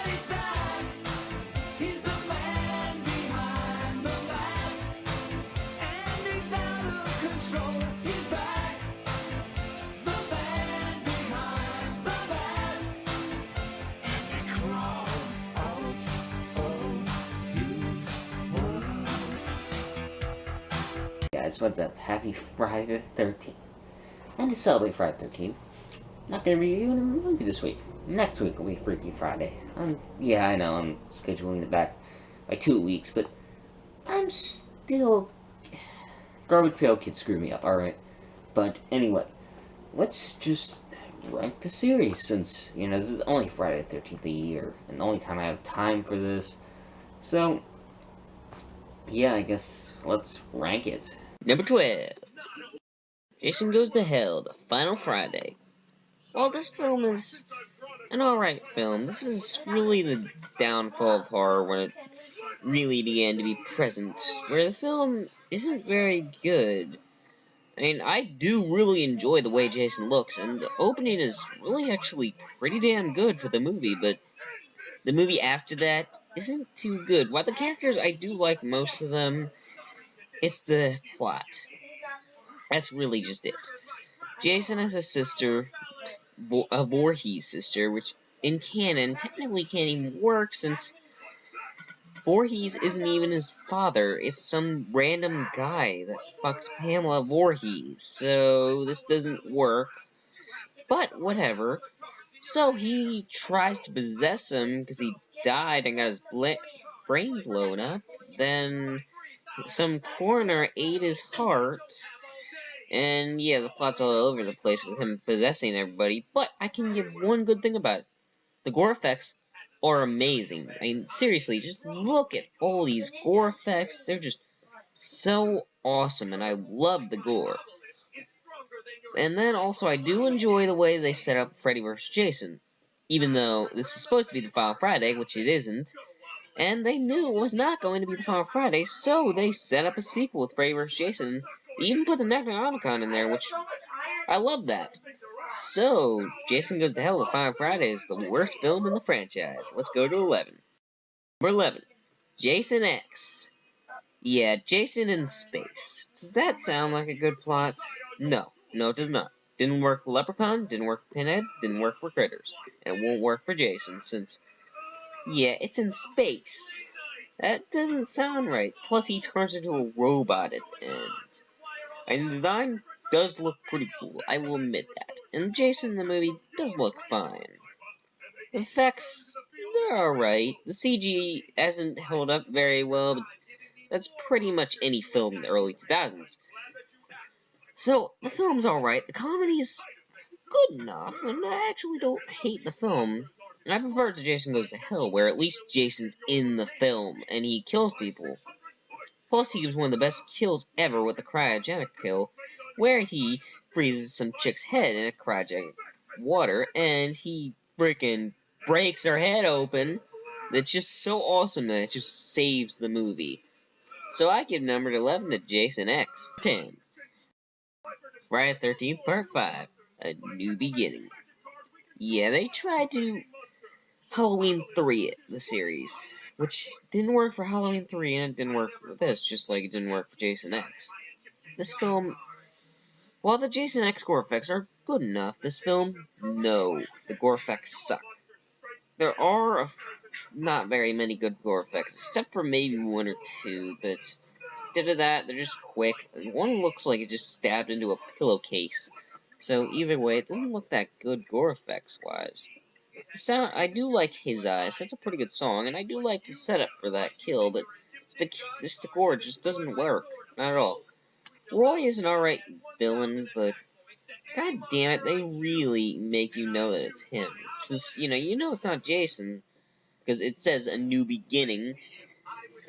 Freddy's back. He's the man behind the mask. And he's out of control. He's back. The man behind the mask. And we crawl out of his hole. Guys, what's up? Happy Friday the 13th. And to celebrate Friday the 13th, not gonna be reviewing a movie this week. Next week will be Freaky Friday. Yeah, I know, I'm scheduling it back by 2 weeks, but I'm still... Garbage Pail Kids screw me up, alright? But anyway, let's just rank the series, since, you know, this is only Friday the 13th of the year, and the only time I have time for this. So, yeah, I guess let's rank it. Number 12. Jason Goes to Hell, The Final Friday. While this film is an alright film, this is really the downfall of horror when it really began to be present, where the film isn't very good. I mean, I do really enjoy the way Jason looks, and the opening is really actually pretty damn good for the movie, but the movie after that isn't too good. While the characters, I do like most of them, it's the plot. That's really just it. Jason has a sister, a Voorhees sister, which in canon technically can't even work since Voorhees isn't even his father. It's some random guy that fucked Pamela Voorhees. So this doesn't work. But whatever. So he tries to possess him because he died and got his brain blown up. Then some coroner ate his heart. And yeah, the plot's all over the place with him possessing everybody, but I can give one good thing about it. The gore effects are amazing. I mean, seriously, just look at all these gore effects. They're just so awesome, and I love the gore. And then also, I do enjoy the way they set up Freddy vs. Jason. Even though this is supposed to be the Final Friday, which it isn't. And they knew it was not going to be the Final Friday, so they set up a sequel with Freddy vs. Jason. They even put the Necronomicon in there, which I love that. So, Jason Goes to Hell, The Final Friday is the worst film in the franchise. Let's go to 11. Number 11. Jason X. Yeah, Jason in space. Does that sound like a good plot? No. No, it does not. Didn't work for Leprechaun, didn't work for Pinhead, didn't work for Critters. And it won't work for Jason, since... yeah, it's in space. That doesn't sound right. Plus, he turns into a robot at the end. And the design does look pretty cool, I will admit that. And Jason in the movie does look fine. The effects, they're alright. The CG hasn't held up very well, but that's pretty much any film in the early 2000s. So, the film's alright. The comedy's good enough, and I actually don't hate the film. I prefer it to Jason Goes to Hell, where at least Jason's in the film, and he kills people. Plus, he gives one of the best kills ever with the cryogenic kill, where he freezes some chick's head in a cryogenic water, and he freaking breaks her head open. That's just so awesome that it just saves the movie. So I give number 11 to Jason X. 10. Friday the 13th, Part 5. A New Beginning. Yeah, they tried to Halloween 3 it, the series, which didn't work for Halloween 3, and it didn't work for this, just like it didn't work for Jason X. This film, while the Jason X gore effects are good enough, this film, no, the gore effects suck. There are not very many good gore effects, except for maybe one or two, but instead of that, they're just quick, and one looks like it just stabbed into a pillowcase. So either way, it doesn't look that good gore effects-wise. I do like His Eyes, that's a pretty good song, and I do like the setup for that kill, but the gore just doesn't work, not at all. Roy is an alright villain, but god damn it, they really make you know that it's him. Since, you know it's not Jason, because it says A New Beginning,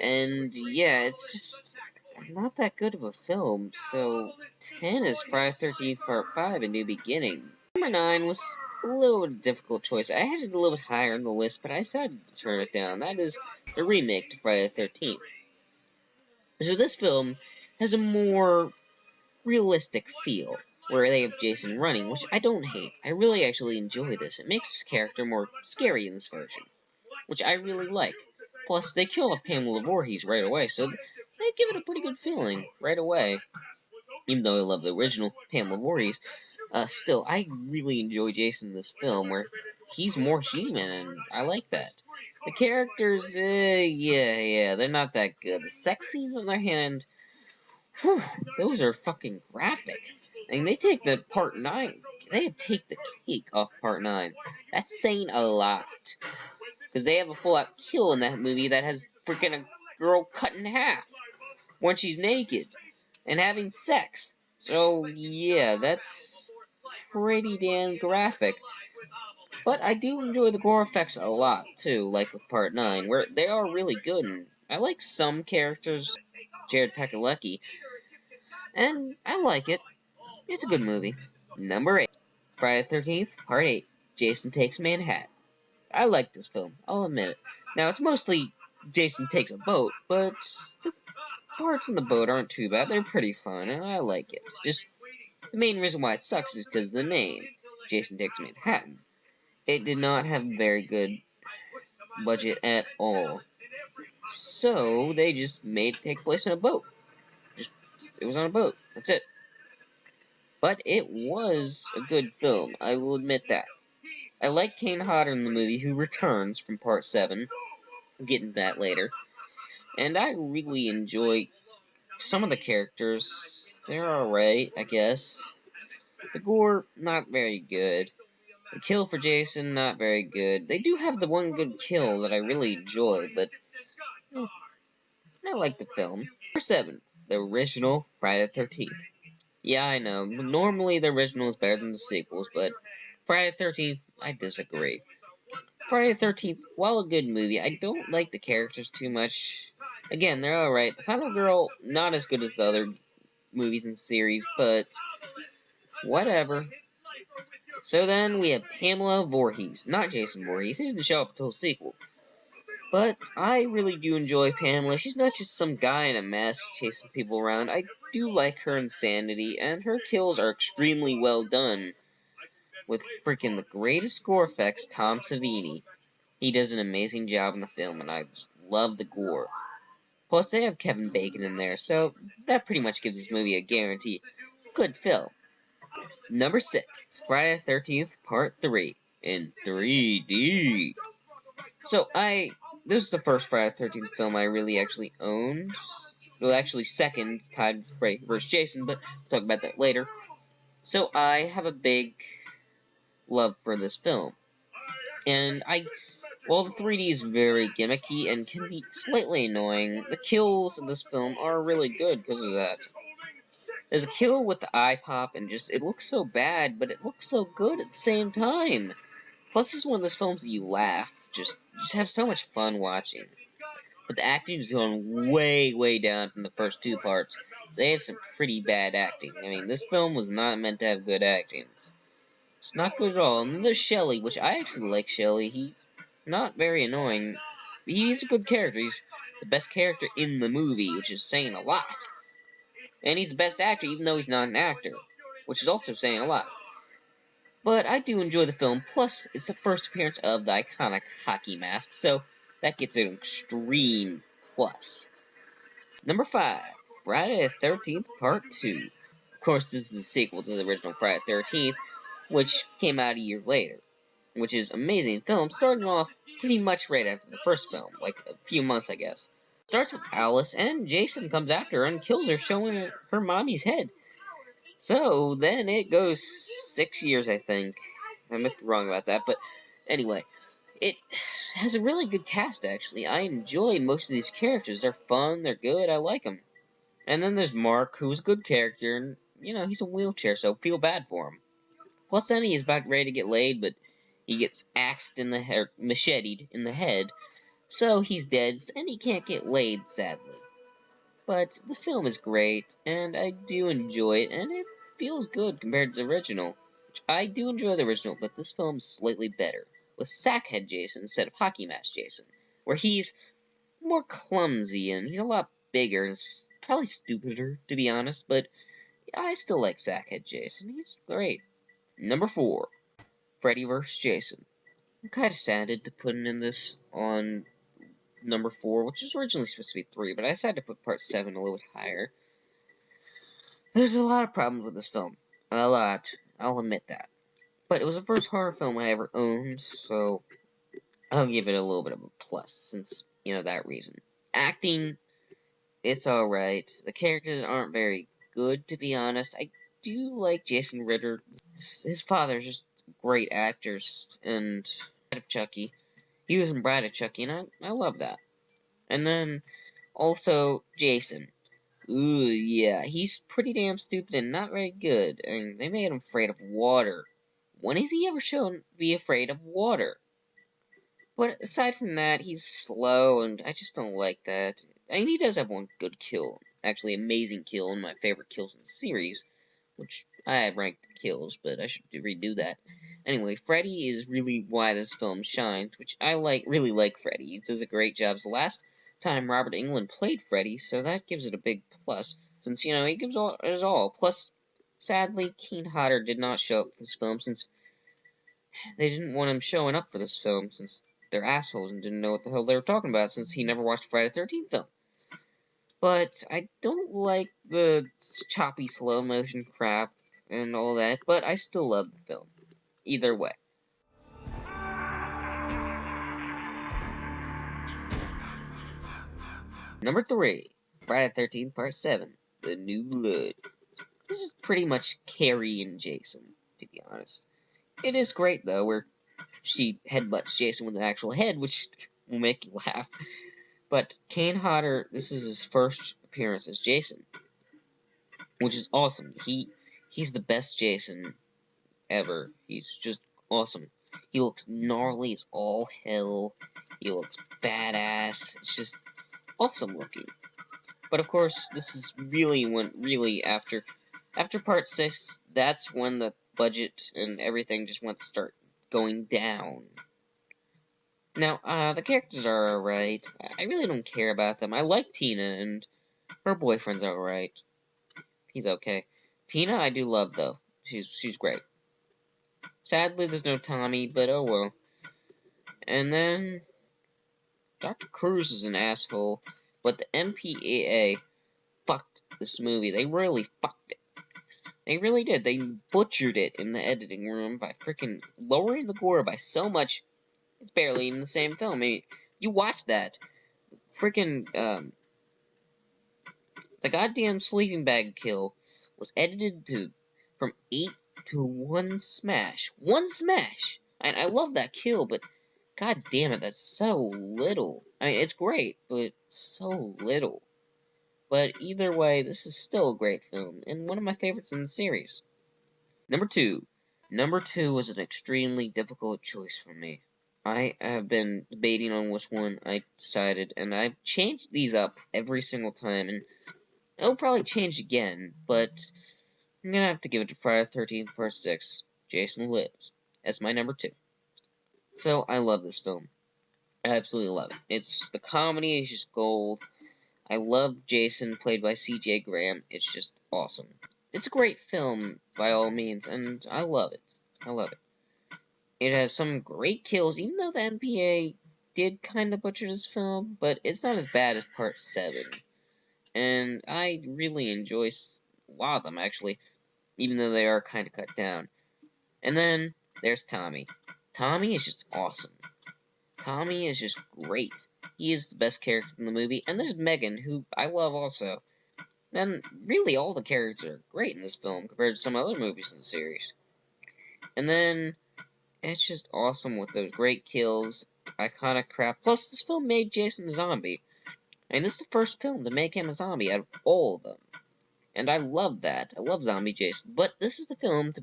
and yeah, it's just not that good of a film, so 10 is Friday the 13th Part 5, A New Beginning. Number 9 was a little bit of a difficult choice. I had it a little bit higher on the list, but I decided to turn it down. That is the remake to Friday the 13th. So this film has a more realistic feel, where they have Jason running, which I don't hate. I really actually enjoy this. It makes his character more scary in this version. which I really like. Plus, they kill off Pamela Voorhees right away, so they give it a pretty good feeling right away. Even though I love the original Pamela Voorhees, still, I really enjoy Jason in this film, where he's more human, and I like that. The characters, yeah, they're not that good. The sex scenes, on their hand, whew, those are fucking graphic. And they take the part 9, they take the cake off part 9. That's saying a lot. Because they have a full-out kill in that movie that has freaking a girl cut in half when she's naked and having sex. So, yeah, that's pretty damn graphic. But I do enjoy the gore effects a lot, too, like with Part 9, where they are really good, and I like some characters, Jared Padalecki, and I like it. It's a good movie. Number 8, Friday the 13th, Part 8, Jason Takes Manhattan. I like this film, I'll admit it. Now, it's mostly Jason takes a boat, but the parts in the boat aren't too bad. They're pretty fun, and I like it. Just, the main reason why it sucks is because of the name, Jason Takes Manhattan. It did not have a very good budget at all. So, they just made it take place in a boat. It was on a boat. That's it. But it was a good film, I will admit that. I like Kane Hodder in the movie, who returns from Part 7. We'll get into that later. And I really enjoy some of the characters. They're alright, I guess. The gore, not very good. The kill for Jason, not very good. They do have the one good kill that I really enjoy, but I like the film. Number 7, the original Friday the 13th. Yeah, I know, normally the original is better than the sequels, but Friday the 13th, I disagree. Friday the 13th, while a good movie, I don't like the characters too much. Again, they're alright. The final girl, not as good as the other movies in the series, but whatever. So then we have Pamela Voorhees, not Jason Voorhees. He didn't show up until the sequel. But I really do enjoy Pamela. She's not just some guy in a mask chasing people around. I do like her insanity, and her kills are extremely well done. With freaking the greatest score effects, Tom Savini. He does an amazing job in the film, and I just love the gore. Plus, they have Kevin Bacon in there, so that pretty much gives this movie a guarantee. Good film. Number 6, Friday the 13th, Part 3, in 3D. So, this is the first Friday the 13th film I really actually owned. Well, actually second, tied with Freddy vs. Jason, but we'll talk about that later. So, I have a big love for this film. And while the 3D is very gimmicky and can be slightly annoying, the kills in this film are really good because of that. There's a kill with the eye pop, and it looks so bad, but it looks so good at the same time. Plus, it's one of those films that you laugh, just have so much fun watching. But the acting is going way, way down from the first 2 parts. They have some pretty bad acting. I mean, this film was not meant to have good acting. It's not good at all. And then there's Shelley, which I actually like Shelley. He's not very annoying. He's a good character. He's the best character in the movie, which is saying a lot. And he's the best actor, even though he's not an actor, which is also saying a lot. But I do enjoy the film, plus it's the first appearance of the iconic hockey mask, so that gets an extreme plus. Number 5, Friday the 13th, Part 2. Of course, this is a sequel to the original Friday the 13th, which came out a year later, which is amazing film, starting off pretty much right after the first film, like a few months, I guess. Starts with Alice, and Jason comes after her and kills her, showing her mommy's head. So, then it goes 6 years, I think. I might be wrong about that, but anyway. It has a really good cast, actually. I enjoy most of these characters. They're fun, they're good, I like them. And then there's Mark, who's a good character, and, he's a wheelchair, so feel bad for him. Plus, then he's about ready to get laid, but he gets axed in the head, macheted in the head, so he's dead, and he can't get laid, sadly. But the film is great, and I do enjoy it, and it feels good compared to the original. Which I do enjoy the original, but this film's slightly better, with Sackhead Jason instead of Hockey Mask Jason, where he's more clumsy, and he's a lot bigger, and probably stupider, to be honest, but I still like Sackhead Jason. He's great. Number 4, Freddy vs. Jason. I'm kind of saddened to put in this on number 4, which was originally supposed to be 3, but I decided to put part 7 a little bit higher. There's a lot of problems with this film. A lot. I'll admit that. But it was the first horror film I ever owned, so I'll give it a little bit of a plus, since, that reason. Acting, it's alright. The characters aren't very good, to be honest. I do like Jason Ritter. His father's just great actors, and Bride of Chucky. He was in Bride of Chucky, and I love that. And then, also, Jason. Ooh, yeah, he's pretty damn stupid and not very good, and they made him afraid of water. When has he ever shown to be afraid of water? But aside from that, he's slow, and I just don't like that. I mean, he does have one good kill. Actually, amazing kill, and my favorite kills in the series. Which, I have ranked kills, but I should redo that. Anyway, Freddy is really why this film shines, which I really like Freddy. He does a great job. It's the last time Robert Englund played Freddy, so that gives it a big plus, since, he gives his all. Plus, sadly, Kane Hodder did not show up for this film, since they didn't want him showing up for this film, since they're assholes and didn't know what the hell they were talking about, since he never watched Friday the 13th film. But I don't like the choppy slow motion crap and all that, but I still love the film. Either way. Number 3, Friday the 13th Part 7, The New Blood. This is pretty much Carrie and Jason, to be honest. It is great, though, where she headbutts Jason with an actual head, which will make you laugh. But Kane Hodder, this is his first appearance as Jason, which is awesome. He's the best Jason ever. He's just awesome. He looks gnarly as all hell. He looks badass. It's just awesome looking. But of course, this is really after part 6, that's when the budget and everything just went to start going down. Now, the characters are alright. I really don't care about them. I like Tina, and her boyfriend's alright. He's okay. Tina, I do love, though. She's great. Sadly, there's no Tommy, but oh well. And then, Dr. Cruz is an asshole, but the MPAA fucked this movie. They really fucked it. They really did. They butchered it in the editing room by freaking lowering the gore by so much, it's barely even the same film. I mean, you watch that. Freaking, the goddamn sleeping bag kill was edited from 8 to 1 smash. 1 smash! And I love that kill, but god damn it, that's so little. I mean, it's great, but so little. But either way, this is still a great film, and one of my favorites in the series. Number 2. Number 2 was an extremely difficult choice for me. I have been debating on which one I decided, and I've changed these up every single time, and it'll probably change again, but I'm gonna have to give it to Friday the 13th Part 6, Jason Lives, as my number 2. So, I love this film. I absolutely love it. The comedy is just gold. I love Jason, played by C.J. Graham. It's just awesome. It's a great film, by all means, and I love it. I love it. It has some great kills, even though the MPA did kind of butcher this film, but it's not as bad as Part 7. And I really enjoy a lot of them, actually, even though they are kind of cut down. And then, there's Tommy. Tommy is just awesome. Tommy is just great. He is the best character in the movie. And there's Megan, who I love also. And really, all the characters are great in this film, compared to some other movies in the series. And then, it's just awesome with those great kills, iconic crap. Plus, this film made Jason a zombie. And this is the first film to make him a zombie out of all of them. And I love that. I love Zombie Jason. But this is the film to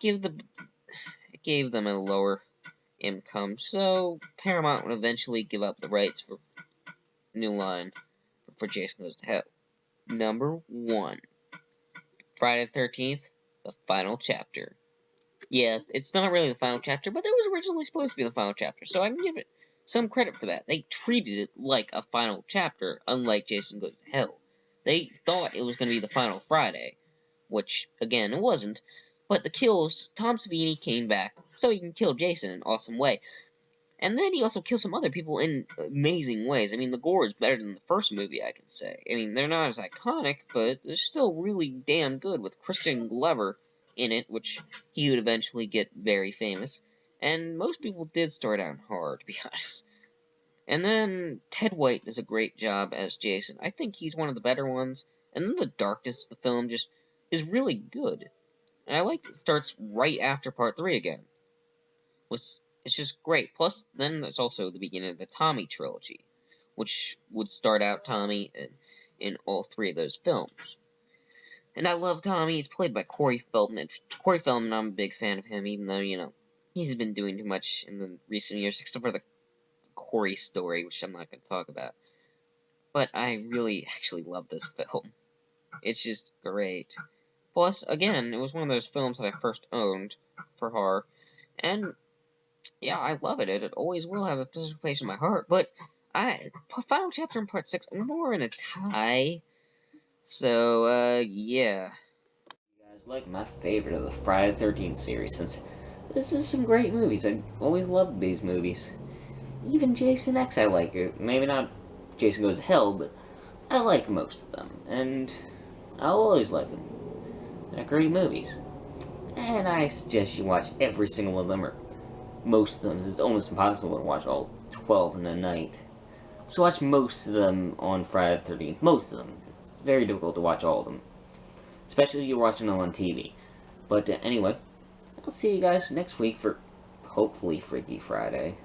give gave them a lower income. So, Paramount would eventually give up the rights for New Line for Jason Goes to Hell. Number 1. Friday the 13th, the final chapter. Yeah, it's not really the final chapter, but it was originally supposed to be the final chapter, so I can give it some credit for that. They treated it like a final chapter, unlike Jason Goes to Hell. They thought it was going to be the final Friday, which, again, it wasn't, But the kills, Tom Savini came back so he can kill Jason in an awesome way. And then he also kills some other people in amazing ways. I mean, the gore is better than the first movie, I can say. I mean, they're not as iconic, but they're still really damn good, with Christian Glover in it, which he would eventually get very famous. And most people did start out in horror, to be honest. And then Ted White does a great job as Jason. I think he's one of the better ones. And then the darkness of the film just is really good. And I like it starts right after part 3 again. It's just great. Plus, then there's also the beginning of the Tommy trilogy, which would start out Tommy in all 3 of those films. And I love Tommy. He's played by Corey Feldman. Corey Feldman, I'm a big fan of him, even though, he's been doing too much in the recent years, except for the Corey story, which I'm not going to talk about. But I really actually love this film. It's just great. Plus, again, it was one of those films that I first owned for horror, and yeah, I love it. It always will have a special place in my heart. But final chapter and part 6 are more in a tie. So, yeah. You guys like my favorite of the Friday the 13th series, since this is some great movies. I always loved these movies. Even Jason X I like it. Maybe not Jason Goes to Hell, but I like most of them. And I'll always like them. They're great movies. And I suggest you watch every single one of them, or most of them. It's almost impossible to watch all 12 in a night. So watch most of them on Friday the 13th. Most of them. It's very difficult to watch all of them. Especially if you're watching them on TV. But anyway, I'll see you guys next week for hopefully Freaky Friday.